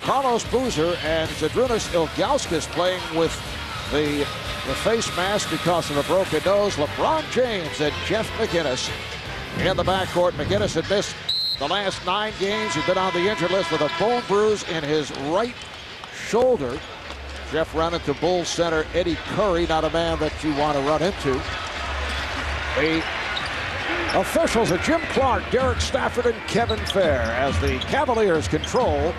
Carlos Boozer and Zydrunas Ilgauskas playing with the face mask because of a broken nose. LeBron James and Jeff McInnes in the backcourt. McInnes had missed the last 9 games. He's been on the injured list with a bone bruise in his right shoulder. Jeff ran into Bulls center Eddie Curry, not a man that you want to run into. The officials are Jim Clark, Derek Stafford, and Kevin Fair as the Cavaliers control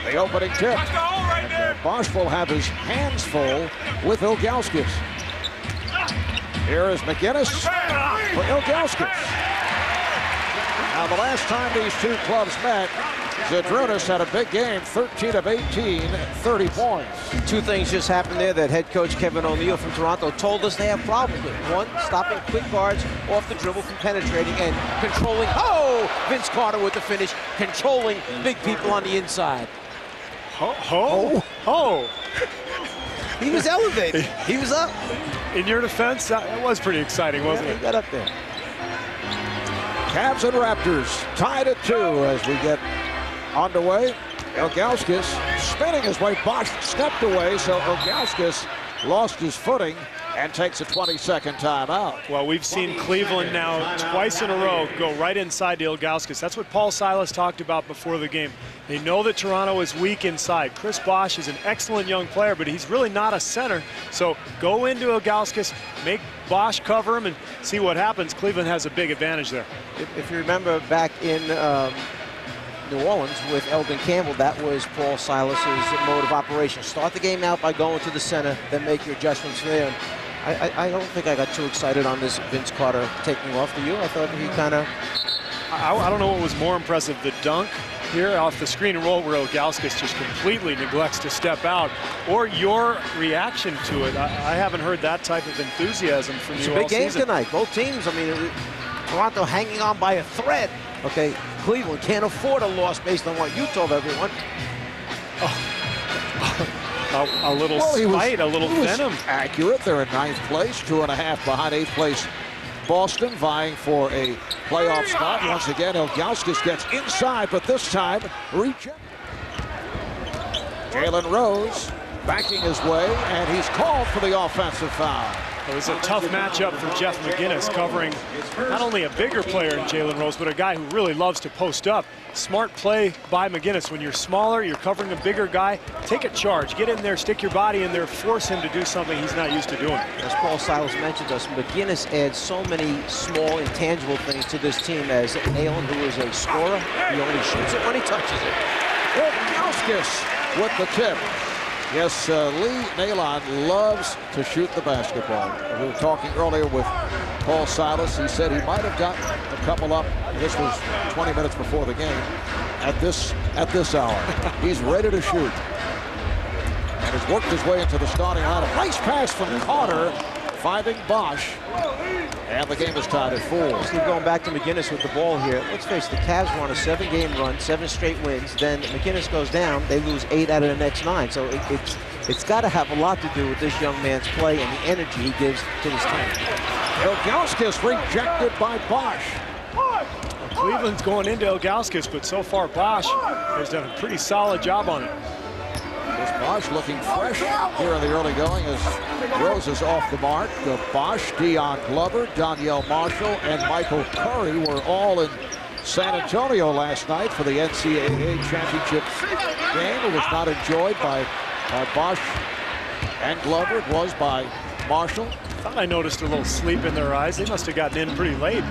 the opening tip. And Bosch will have his hands full with Ilgauskas. Here is McInnes for Ilgauskas. Now, the last time these two clubs met, Zydrunas had a big game, 13 of 18, 30 points. 2 things just happened there that head coach Kevin O'Neill from Toronto told us they have problems with. 1, stopping quick guards off the dribble from penetrating and controlling. Oh, Vince Carter with the finish, controlling big people on the inside. He was elevated. He was up. In your defense, that was pretty exciting, wasn't it? He got up there. Cavs and Raptors tied at 2 as we get underway. Ilgauskas spinning his way. Bosch stepped away, so Ilgauskas lost his footing and takes a 20-second timeout. Well, we've seen Cleveland now twice in a row go right inside to Ilgauskas. That's what Paul Silas talked about before the game. They know that Toronto is weak inside. Chris Bosh is an excellent young player, but he's really not a center. So go into Ilgauskas, make Bosh cover him, and see what happens. Cleveland has a big advantage there. If you remember back in New Orleans with Eldon Campbell, that was Paul Silas's mode of operation. Start the game out by going to the center, then make your adjustments there. And I don't think I got too excited on this Vince Carter taking off. Do you? I thought he kind of... I don't know what was more impressive, the dunk here off the screen and roll where Ilgauskas just completely neglects to step out, or your reaction to it. I haven't heard that type of enthusiasm from you all season. It's a big game tonight. Both teams, I mean, Toronto hanging on by a thread. Okay, Cleveland can't afford a loss based on what you told everyone. A little spite, a little venom. Accurate. They're in 9th place, 2.5 behind 8th place Boston, vying for a playoff spot. Once again, Ilgauskas gets inside, but this time rejected. Jalen Rose backing his way, and he's called for the offensive foul. It was a tough matchup for Jeff McInnes, covering not only a bigger player in Jalen Rose, but a guy who really loves to post up. Smart play by McInnes. When you're smaller, you're covering a bigger guy, take a charge. Get in there, stick your body in there, force him to do something he's not used to doing. As Paul Silas mentioned us, McInnes adds so many small, intangible things to this team as Jalen, who is a scorer. He only shoots it when he touches it. Ilgauskas with the tip. Yes, Lee Nalon loves to shoot the basketball. We were talking earlier with Paul Silas. He said he might have gotten a couple up. This was 20 minutes before the game. At this hour, he's ready to shoot, and has worked his way into the starting lineup. Nice pass from Carter, finding Bosch, and the game is tied at 4. Steve, going back to McInnes with the ball here. Let's face it, the Cavs were on a 7-game run, 7 straight wins. Then McInnes goes down. They lose 8 out of the next 9. So it's got to have a lot to do with this young man's play and the energy he gives to his team. Ilgauskas rejected by Bosch. Cleveland's going into Ilgauskas, but so far Bosch has done a pretty solid job on it. Bosch looking fresh here in the early going as Rose is off the mark. Bosch, Dion Glover, Danielle Marshall, and Michael Curry were all in San Antonio last night for the NCAA championship game. It was not enjoyed by Bosch and Glover. It was by Marshall. I thought I noticed a little sleep in their eyes. They must have gotten in pretty late.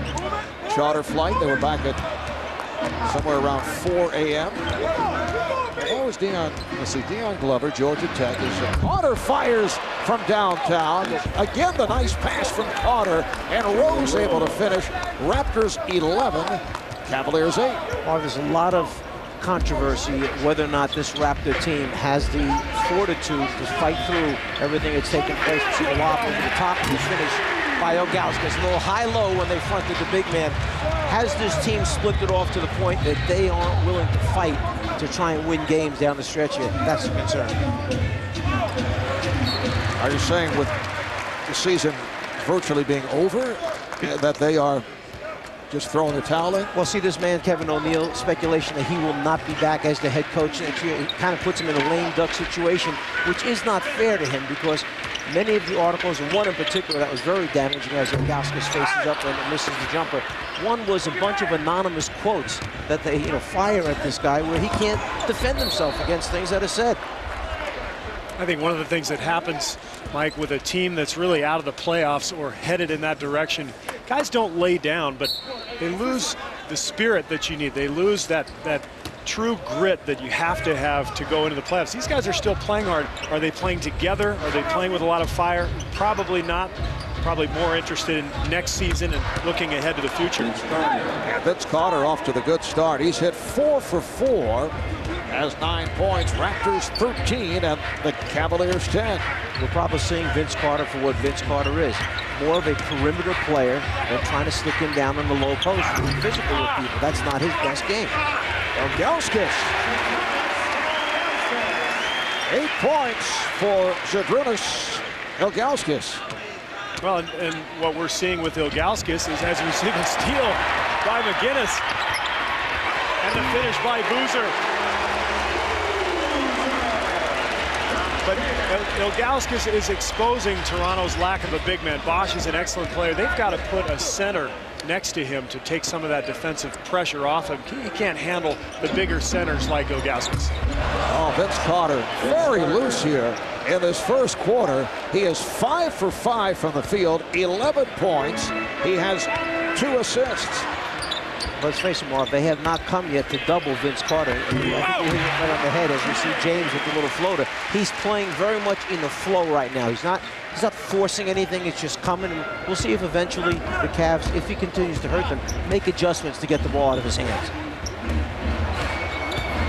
Charter flight. They were back at somewhere around 4 a.m. What was Dion? Let's see, Dion Glover, Georgia Tech. Carter fires from downtown. Again, the nice pass from Carter, and Rose able to finish. Raptors 11, Cavaliers 8. Well, there's a lot of controversy whether or not this Raptor team has the fortitude to fight through everything that's taken place. We see the lob over the top of the finish by Ilgauskas. A little high-low when they fronted the big man. Has this team split it off to the point that they aren't willing to fight to try and win games down the stretch yet? That's the concern. Are you saying with the season virtually being over that they are just throwing the towel in? Well, see, this man, Kevin O'Neill, speculation that he will not be back as the head coach next year. It kind of puts him in a lame duck situation, which is not fair to him because many of the articles, and one in particular that was very damaging as Ilgauskas faces up and misses the jumper. One was a bunch of anonymous quotes that they, fire at this guy where he can't defend himself against things that are said. I think one of the things that happens, Mike, with a team that's really out of the playoffs or headed in that direction, guys don't lay down, but they lose the spirit that you need. They lose that true grit that you have to go into the playoffs. These guys are still playing hard. Are they playing together? Are they playing with a lot of fire? Probably not. Probably more interested in next season and looking ahead to the future. Vince Carter off to the good start. He's hit 4 for 4, has 9 points. Raptors 13 and the Cavaliers 10. We're probably seeing Vince Carter for what Vince Carter is. More of a perimeter player than trying to stick him down on the low post and be physical with people. That's not his best game. Ilgauskas. 8 points for Zydrunas Ilgauskas. Well, and what we're seeing with Ilgauskas is, as we see the steal by McGinnis and the finish by Boozer. But Ilgauskas is exposing Toronto's lack of a big man. Bosch is an excellent player. They've got to put a center next to him to take some of that defensive pressure off him. He can't handle the bigger centers like Ilgauskas. Oh, Vince Carter very loose here in this first quarter. He is 5 for 5 from the field, 11 points. He has 2 assists. Let's face it, Mark, they have not come yet to double Vince Carter. I think we hit it right on the head as we see James with the little floater. He's playing very much in the flow right now. He's not forcing anything. It's just coming. And we'll see if eventually the Cavs, if he continues to hurt them, make adjustments to get the ball out of his hands.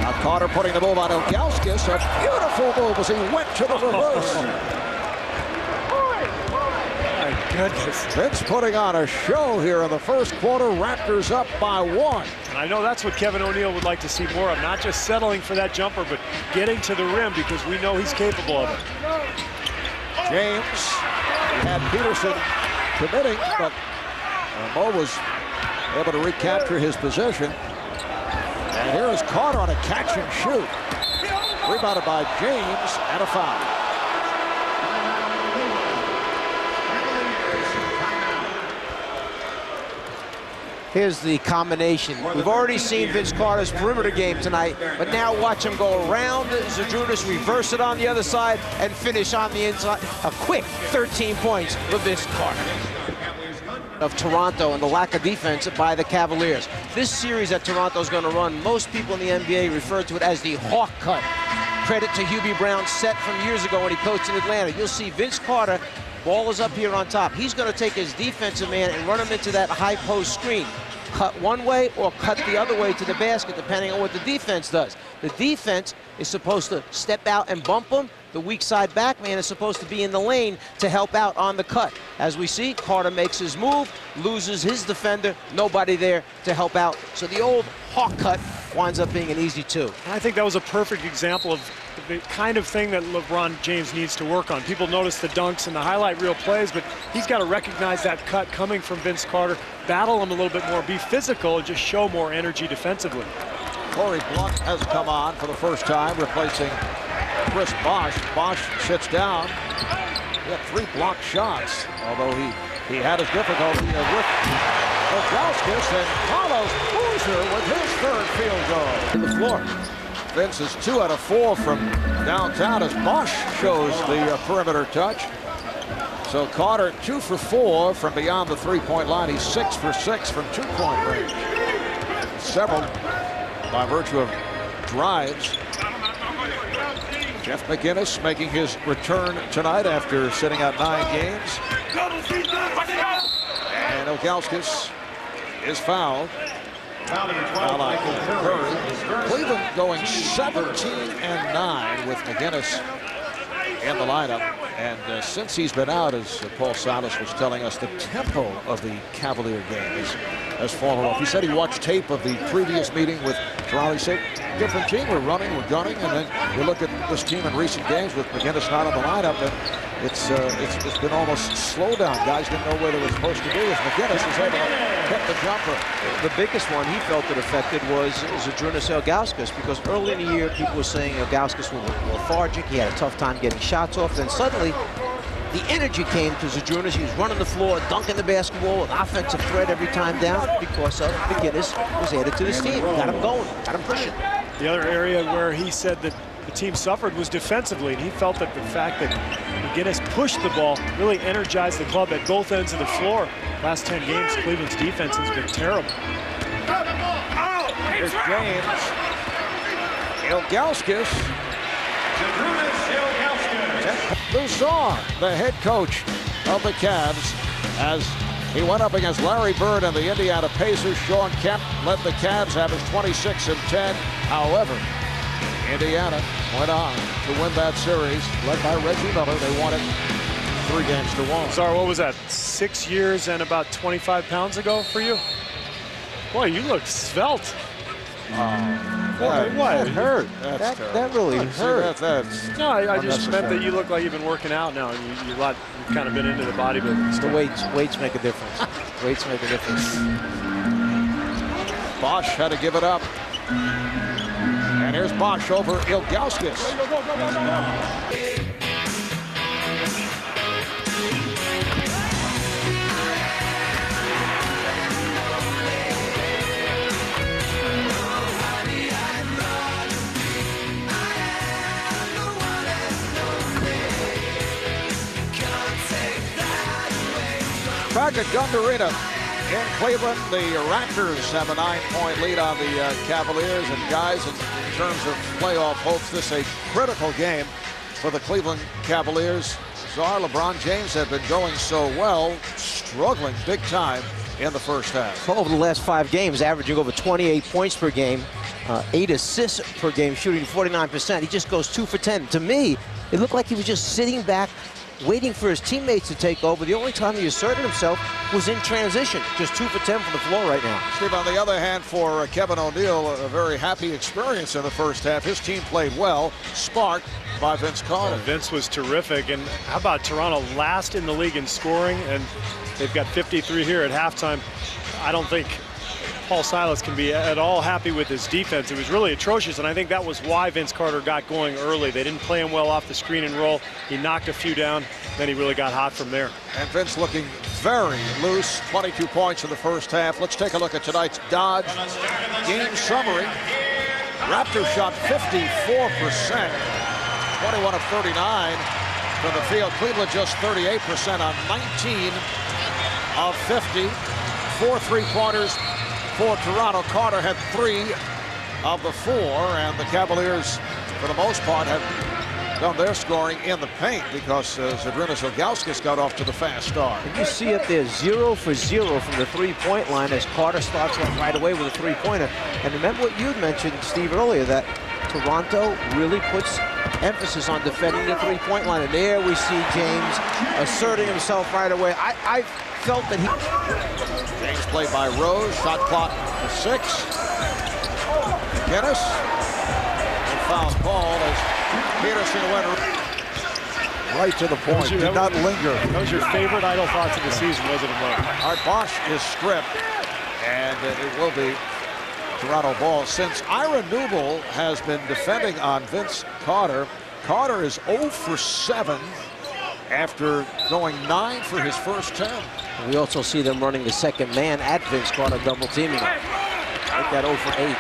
Now Carter putting the move on Ilgauskas. A beautiful move as he went to the reverse. Goodness. Vince putting on a show here in the first quarter. Raptors up by 1. And I know that's what Kevin O'Neill would like to see more of, not just settling for that jumper, but getting to the rim because we know he's capable of it. James had Peterson committing, but Mo was able to recapture his position. And here is Carter on a catch and shoot. Rebounded by James and a foul. Here's the combination. We've already seen Vince Carter's perimeter game tonight, but now watch him go around Zydrunas, reverse it on the other side, and finish on the inside. A quick 13 points for Vince Carter. Of Toronto and the lack of defense by the Cavaliers. This series that Toronto's going to run, most people in the NBA refer to it as the Hawk Cut. Credit to Hubie Brown's set from years ago when he coached in Atlanta. You'll see Vince Carter, ball is up here on top. He's going to take his defensive man and run him into that high post screen. Cut one way or cut the other way to the basket, depending on what the defense does. The defense is supposed to step out and bump him. The weak side back man is supposed to be in the lane to help out on the cut. As we see, Carter makes his move, loses his defender, nobody there to help out. So the old Hawk Cut winds up being an easy 2. I think that was a perfect example of the kind of thing that LeBron James needs to work on. People notice the dunks and the highlight reel plays, but he's got to recognize that cut coming from Vince Carter, battle him a little bit more, be physical, and just show more energy defensively. Corey Blunt has come on for the first time, replacing Chris Bosh. Bosh sits down. He had 3 blocked shots, although he had his difficulty with Ilgauskas, and Carlos Boozer with his 3rd field goal. In the floor. Vince is 2 out of 4 from downtown as Bosh shows the perimeter touch. So Carter 2 for 4 from beyond the 3-point line. He's 6 for 6 from 2-point range. Several by virtue of drives. Jeff McGinnis making his return tonight after sitting out 9 games. And Ilgauskas is fouled. Cleveland going 17-9 with McGinnis in the lineup. And since he's been out, as Paul Silas was telling us, the tempo of the Cavalier game has fallen off. He said he watched tape of the previous meeting with Toronto. He said, different team, we're running, we're gunning, and then you look at this team in recent games with McGinnis not on the lineup, and it's been almost slow down. Guys didn't know where they were supposed to be as McGinnis is able to hit the jumper. The biggest one he felt it affected was Zadrunas Ilgauskas, because early in the year people were saying Ilgauskas was lethargic. He had a tough time getting shots off. Then suddenly the energy came to Zadrunas. He was running the floor, dunking the basketball with offensive threat every time down because of McGinnis was added to this team. Got him going, got him pushing. The other area where he said that the team suffered was defensively, and he felt that the fact that McGinnis pushed the ball really energized the club at both ends of the floor. Last 10 games, Cleveland's defense has been terrible. Here's James. Ilgauskas. Luzar, the head coach of the Cavs, as he went up against Larry Bird and the Indiana Pacers. Sean Kemp led the Cavs, averaged 26 and 10. However, Indiana went on to win that series, led by Reggie Miller. They won it 3-1. Sorry, what was that? 6 years and about 25 pounds ago for you? Boy, you look svelte. That hurt. That really hurt. No, I just meant that you look like you've been working out now, and you've kind of been into the bodybuilding stuff. The weights make a difference. Weights make a difference. Bosch had to give it up. And here's Bosch over Ilgauskas. Back at Gund Arena in Cleveland, the Raptors have a 9-point lead on the Cavaliers. And guys, in terms of playoff hopes, this is a critical game for the Cleveland Cavaliers. LeBron James had been going so well, struggling big time in the first half. Over the last 5 games, averaging over 28 points per game, 8 assists per game, shooting 49%. He just goes 2 for 10. To me, it looked like he was just sitting back, waiting for his teammates to take over. The only time he asserted himself was in transition. Just 2 for 10 from the floor right now. Steve, on the other hand, for Kevin O'Neal, a very happy experience in the first half. His team played well, sparked by Vince Carter. Vince was terrific. And how about Toronto, last in the league in scoring, and they've got 53 here at halftime. I don't think Paul Silas can be at all happy with his defense. It was really atrocious, and I think that was why Vince Carter got going early. They didn't play him well off the screen and roll. He knocked a few down, then he really got hot from there. And Vince looking very loose, 22 points in the first half. Let's take a look at tonight's Dodge game summary. Raptors shot 54%, 21 of 39 from the field. Cleveland just 38% on 19 of 50. 4 3-pointers for Toronto. Carter had 3 of the 4, and the Cavaliers, for the most part, have done their scoring in the paint because Zadrunas Ilgauskas got off to the fast start. And you see up there 0 for 0 from the 3-point line as Carter starts off right away with a 3-pointer. And remember what you'd mentioned, Steve, earlier, that Toronto really puts emphasis on defending the 3-point line. And there we see James asserting himself right away. I felt that he... James played by Rose, shot clock to 6. McGinnis, and foul call as Peterson went right to the point, did not linger. That was your favorite idle thoughts of the season, wasn't it, Mark? Art Bosch is stripped, and it will be Toronto ball. Since Ira Newble has been defending on Vince Carter, Carter is 0 for 7 after going 9 for his first 10. We also see them running the second man at Vince Carter, double teaming him. Make that 0 for 8.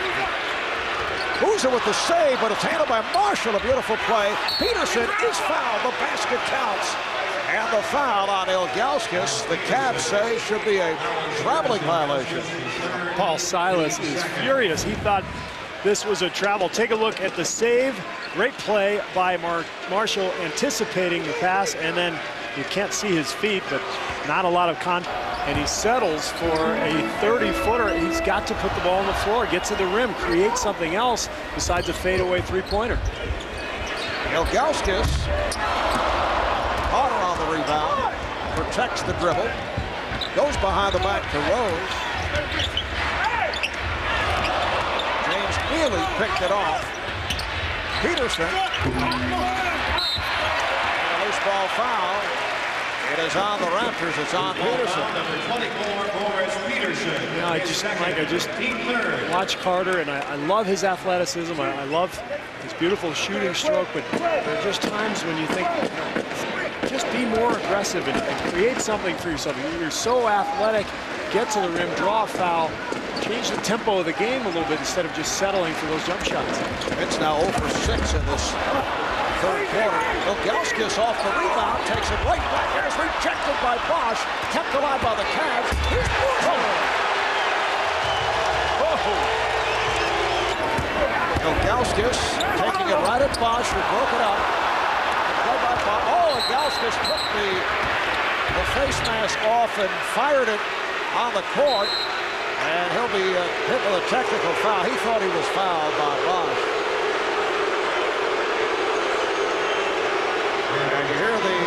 Boozer with the save, but it's handled by Marshall. A beautiful play. Peterson is fouled. The basket counts. And the foul on Ilgauskas, the Cavs say, should be a traveling violation. Paul Silas is furious. He thought this was a travel. Take a look at the save. Great play by Marshall, anticipating the pass, and then you can't see his feet, but not a lot of contact. And he settles for a 30-footer. He's got to put the ball on the floor, get to the rim, create something else besides a fadeaway 3-pointer. Ilgauskas, Carter on the rebound, protects the dribble, goes behind the back to Rose. James Neely picked it off. Peterson. And a loose baseball foul. It is on the Raptors. It's on Peterson. I just watch Carter, and I love his athleticism. I love his beautiful shooting stroke, but there are just times when you think, just be more aggressive and create something for yourself. You're so athletic. Get to the rim, draw a foul, change the tempo of the game a little bit instead of just settling for those jump shots. It's now 0 for 6 in this third quarter. Ilgauskas off the rebound, takes it right back. It is rejected by Bosch, kept alive by the Cavs. Here's Ilgauskas taking it right at Bosch, who broke it up. Ilgauskas took the face mask off and fired it on the court, and he'll be hit with a technical foul. He thought he was fouled by Bosch. And you hear the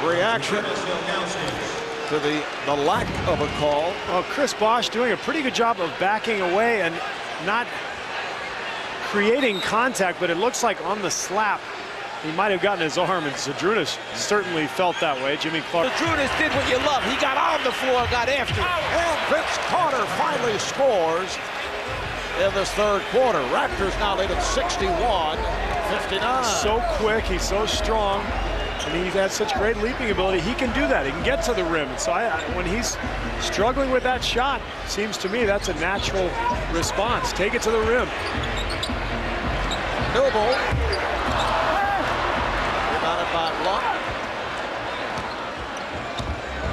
reaction to the lack of a call. Well, Chris Bosch doing a pretty good job of backing away and not creating contact, but it looks like on the slap, he might have gotten his arm, and Zydrunas certainly felt that way. Jimmy Clark. Zydrunas did what you love. He got on the floor, got after it. And Vince Carter finally scores in this third quarter. Raptors now lead at 61-59. So quick, he's so strong, and he's had such great leaping ability. He can do that. He can get to the rim. So when he's struggling with that shot, seems to me that's a natural response. Take it to the rim. Noble. Rebounded by Blunt.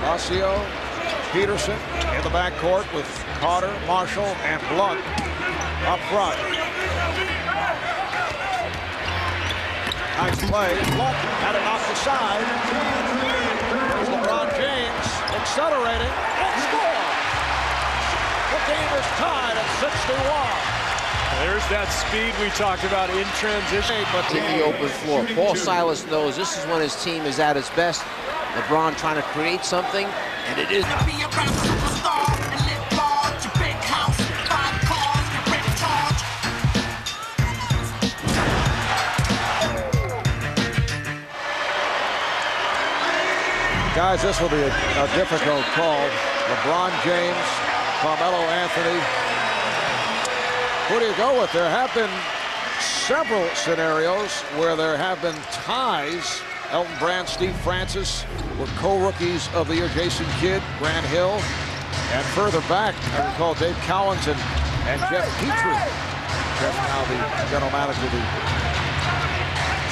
Lacio, Peterson in the backcourt with Carter, Marshall, and Blunt up front. Nice play. Blunt had it off the side. There's LeBron James accelerating and score. The game is tied at 61. There's that speed we talked about in transition. But in the open floor, Paul Silas knows this is when his team is at its best. LeBron trying to create something, and it is. Guys, this will be a difficult call. LeBron James, Carmelo Anthony. Who do you go with? There have been several scenarios where there have been ties. Elton Brand, Steve Francis were co-rookies of the year. Jason Kidd, Grant Hill, and further back, I recall Dave Cowens and Jeff Petrie. Jeff now the general manager of the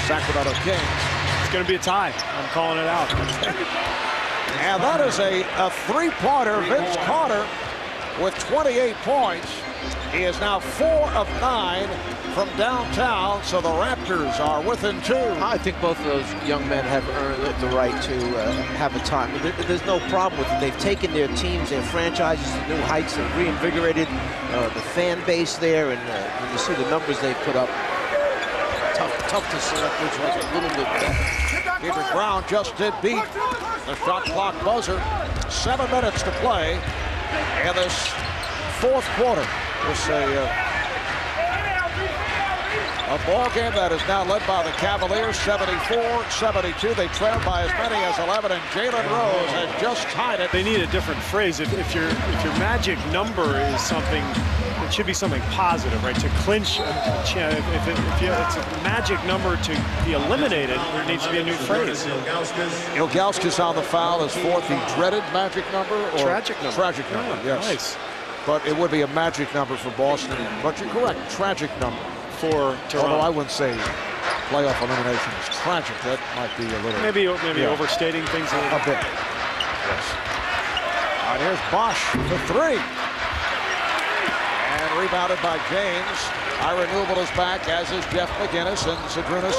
Sacramento Kings. It's going to be a tie. I'm calling it out. And that is a three-pointer. Vince Carter with 28 points. He is now 4 of 9 from downtown, so the Raptors are within 2. I think both of those young men have earned the right to have a time. There's no problem with it. They've taken their teams, their franchises to new heights. They've reinvigorated the fan base there, and when you see the numbers they put up, tough to select which one's a little bit better. Kendrick Brown just did beat the shot clock buzzer. 7 minutes to play in this fourth quarter. It's a ball game that is now led by the Cavaliers, 74-72. They trail by as many as 11, and Jalen Rose has just tied it. They need a different phrase. If your magic number is something, it should be something positive, right? To clinch, it's a magic number to be eliminated, there needs to be a new phrase. Ilgauskas on the foul is 4th, the dreaded magic number? Or tragic number. Tragic number, Yeah, yes. nice. But it would be a magic number for Boston. But you're correct, tragic number. For Toronto. Although I wouldn't say playoff elimination is tragic. That might be a little... Maybe overstating things a little. A bit. Yes. All right, here's Bosch for 3. And rebounded by James. Ira Newble is back, as is Jeff McInnes and Zydrunas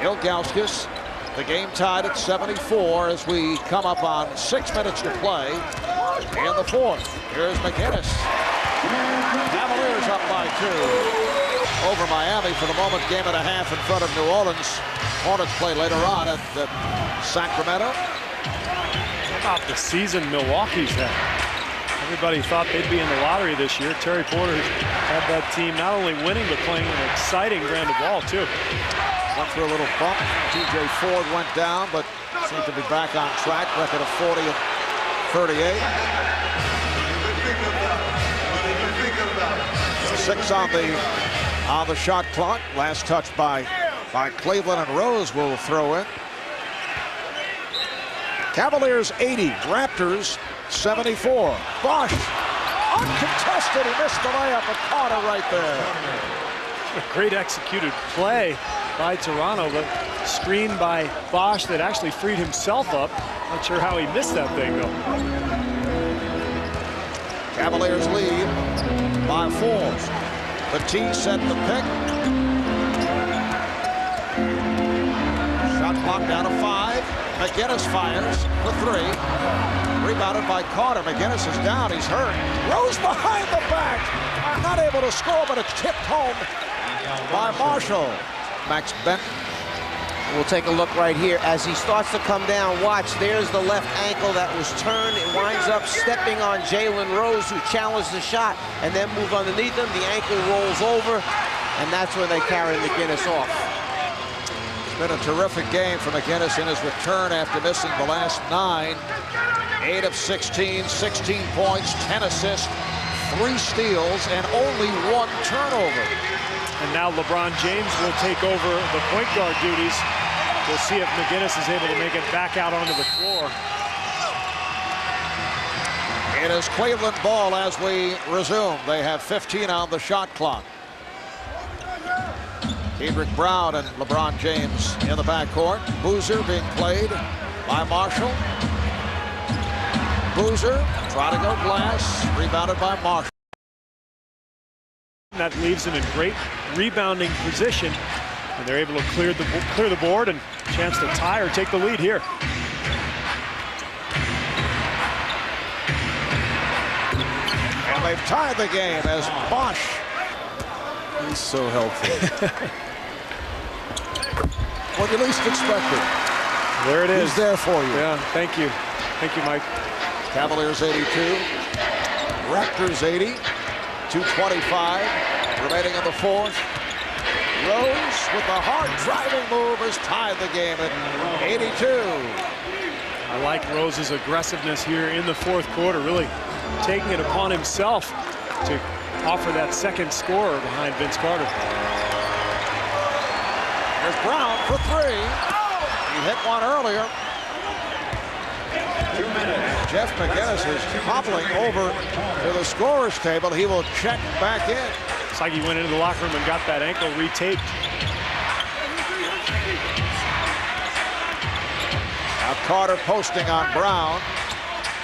Ilgauskas. The game tied at 74 as we come up on 6 minutes to play in the fourth. Here's McInnes. Cavaliers up by 2 over Miami for the moment. Game and a half in front of New Orleans. Hornets play later on at Sacramento. How about the season Milwaukee's had? Everybody thought they'd be in the lottery this year. Terry Porter had that team not only winning, but playing an exciting brand of ball, too. Went through a little bump. TJ Ford went down, but seemed to be back on track. Record of 40 and 38. 6 on the shot clock. Last touch by Cleveland, and Rose will throw in. Cavaliers 80, Raptors 74. Bosch, uncontested. He missed the layup, and Carter right there. A great executed play by Toronto, but screened by Bosch that actually freed himself up. Not sure how he missed that thing, though. Cavaliers lead by 4. Petit set the pick. Shot clock down to 5. McGinnis fires for 3. Rebounded by Carter. McGinnis is down. He's hurt. Rose behind the back. Not able to score, but it's tipped home by Marshall. Max Benton. We'll take a look right here as he starts to come down. Watch, there's the left ankle that was turned. It winds up stepping on Jalen Rose, who challenged the shot and then moved underneath him. The ankle rolls over, and that's when they carry McGinnis off. It's been a terrific game for McGinnis in his return after missing the last 9. 8 of 16, 16 points, 10 assists, 3 steals, and only 1 turnover. And now LeBron James will take over the point guard duties. We'll see if McGinnis is able to make it back out onto the floor. It is Cleveland ball as we resume. They have 15 on the shot clock. Kendrick Brown and LeBron James in the backcourt. Boozer being played by Marshall. Boozer trying to go glass, rebounded by Marshall. That leaves them in great rebounding position, and they're able to clear the board and chance to tie or take the lead here. And they've tied the game as Bosch. He's so helpful. When you least expect it. There it is. He's there for you. Yeah, thank you. Thank you, Mike. Cavaliers 82, Raptors 80, 2:25 remaining in the 4th. Rose with the hard driving move has tied the game at 82. I like Rose's aggressiveness here in the 4th quarter, really taking it upon himself to offer that second scorer behind Vince Carter. There's Brown for 3. He hit one earlier. Jeff McGinnis is hobbling over to the scorer's table. He will check back in. It's like he went into the locker room and got that ankle retaped. Now Carter posting on Brown.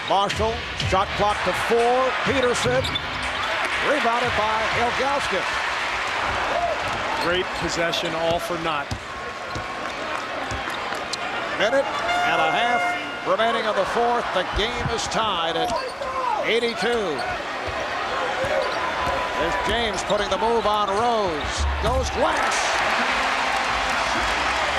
Marshall, shot clock to 4. Peterson, rebounded by Ilgauskas. Great possession, all for naught. Minute and a half remaining in the 4th. The game is tied at 82. There's James putting the move on Rose. Goes glass.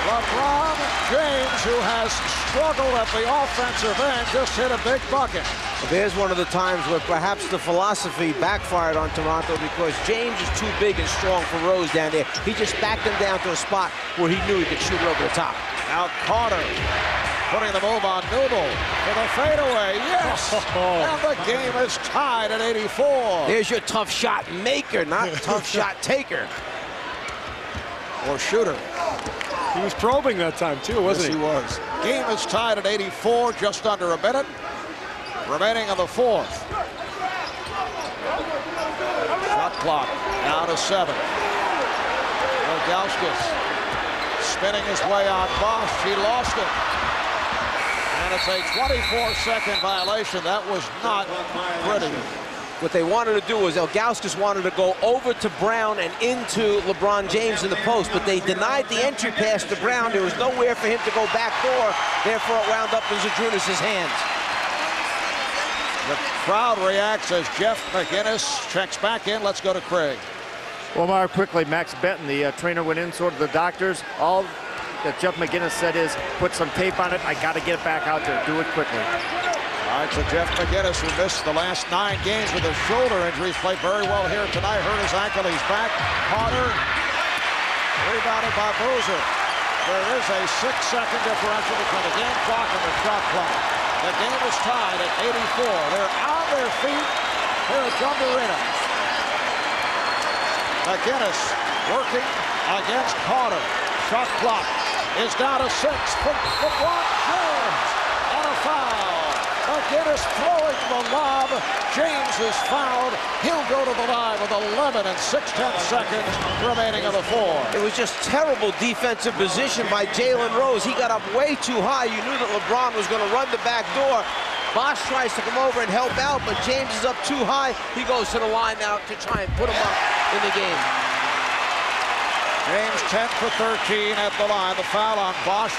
LeBron James, who has struggled at the offensive end, just hit a big bucket. Well, there's one of the times where perhaps the philosophy backfired on Toronto because James is too big and strong for Rose down there. He just backed him down to a spot where he knew he could shoot it over the top. Now Carter putting the move on Newell for the fadeaway. Yes! And the game is tied at 84. There's your tough shot maker, not tough shot taker. Or shooter. He was probing that time, too, wasn't he? Yes, he was. Game is tied at 84, just under a minute remaining in the 4th. Shot clock down to 7. Ilgauskas spinning his way on Bosch. He lost it. And it's a 24-second violation. That was not pretty. What they wanted to do was Ilgauskas wanted to go over to Brown and into LeBron James in the post, but they denied the entry pass to Brown. There was nowhere for him to go back door. Therefore, it wound up in Zadrunas' hands. The crowd reacts as Jeff McGinnis checks back in. Let's go to Craig. Well, Mark, quickly, Max Benton, the trainer, went in, sort of the doctors. All that Jeff McGinnis said is, put some tape on it. I got to get it back out there. Do it quickly. All right, so Jeff McGinnis, who missed the last 9 games with his shoulder injuries, played very well here tonight. Hurt his ankle. He's back. Carter rebounded by Boozer. There is a 6-second differential between the game clock and the shot clock. The game is tied at 84. They're on their feet here at Gumby Arena. McGinnis working against Carter. Shot clock is down to 6. LeBron James and a foul. McGinnis throwing the lob. James is fouled. He'll go to the line with 11 and 6/10 seconds remaining of the 4. It was just terrible defensive position by Jalen Rose. He got up way too high. You knew that LeBron was going to run the back door. Bosch tries to come over and help out, but James is up too high. He goes to the line now to try and put him up in the game. James 10 for 13 at the line. The foul on Bosch,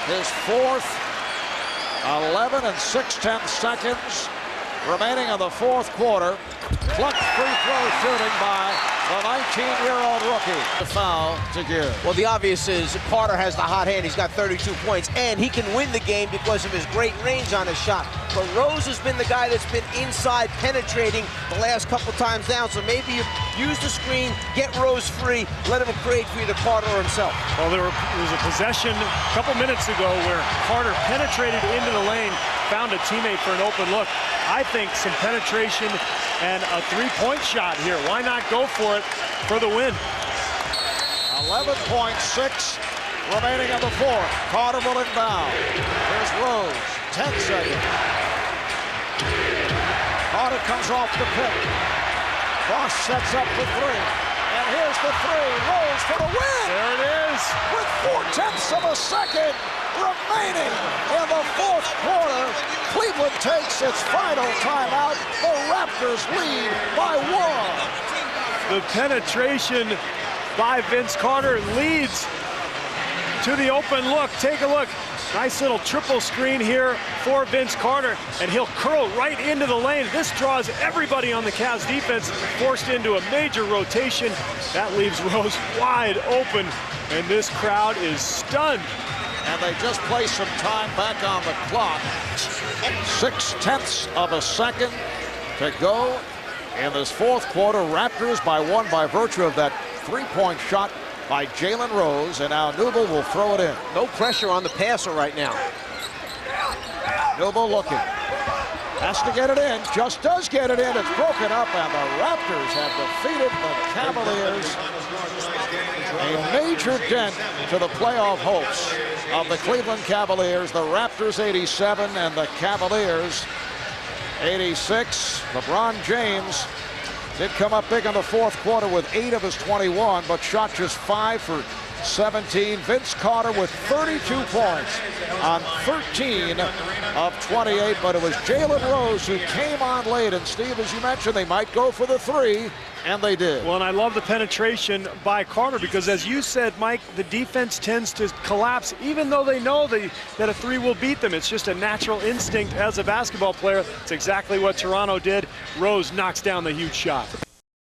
his 4th. 11 and 6/10 seconds remaining in the 4th quarter. Clutch free throw shooting by the 19-year-old rookie. The foul to give. Well, the obvious is Carter has the hot hand. He's got 32 points, and he can win the game because of his great range on his shot. But Rose has been the guy that's been inside penetrating the last couple times down. So maybe you use the screen, get Rose free, let him create for either Carter or himself. Well, there was a possession a couple minutes ago where Carter penetrated into the lane, found a teammate for an open look. I think some penetration and a 3-point shot here. Why not go for it for the win? 11.6 remaining in the 4th. Carter will inbound. Here's Rose. 10 seconds. Carter comes off the pick. Bosch sets up the 3. And here's the 3. Rose for the win. There it is. With 4/10 of a second remaining in the 4th quarter. Cleveland takes its final timeout. The Raptors lead by 1. The penetration by Vince Carter leads to the open look. Take a look. Nice little triple screen here for Vince Carter, and he'll curl right into the lane. This draws everybody on the Cavs defense, forced into a major rotation. That leaves Rose wide open, and this crowd is stunned. And they just placed some time back on the clock. 6/10 of a second to go in this 4th quarter. Raptors by 1 by virtue of that 3-point shot by Jalen Rose, and now Newble will throw it in. No pressure on the passer right now. Newble looking. Has to get it in. Just does get it in. It's broken up, and the Raptors have defeated the Cavaliers. A major dent to the playoff hopes of the Cleveland Cavaliers. The Raptors 87 and the Cavaliers 86. LeBron James did come up big in the 4th quarter with 8 of his 21, but shot just 5 for 17. Vince Carter with 32 points on 13 of 28, but it was Jalen Rose who came on late. And Steve, as you mentioned, they might go for the 3, and they did. Well, and I love the penetration by Carter because, as you said, Mike, the defense tends to collapse even though they know that a 3 will beat them. It's just a natural instinct as a basketball player. It's exactly what Toronto did. Rose knocks down the huge shot.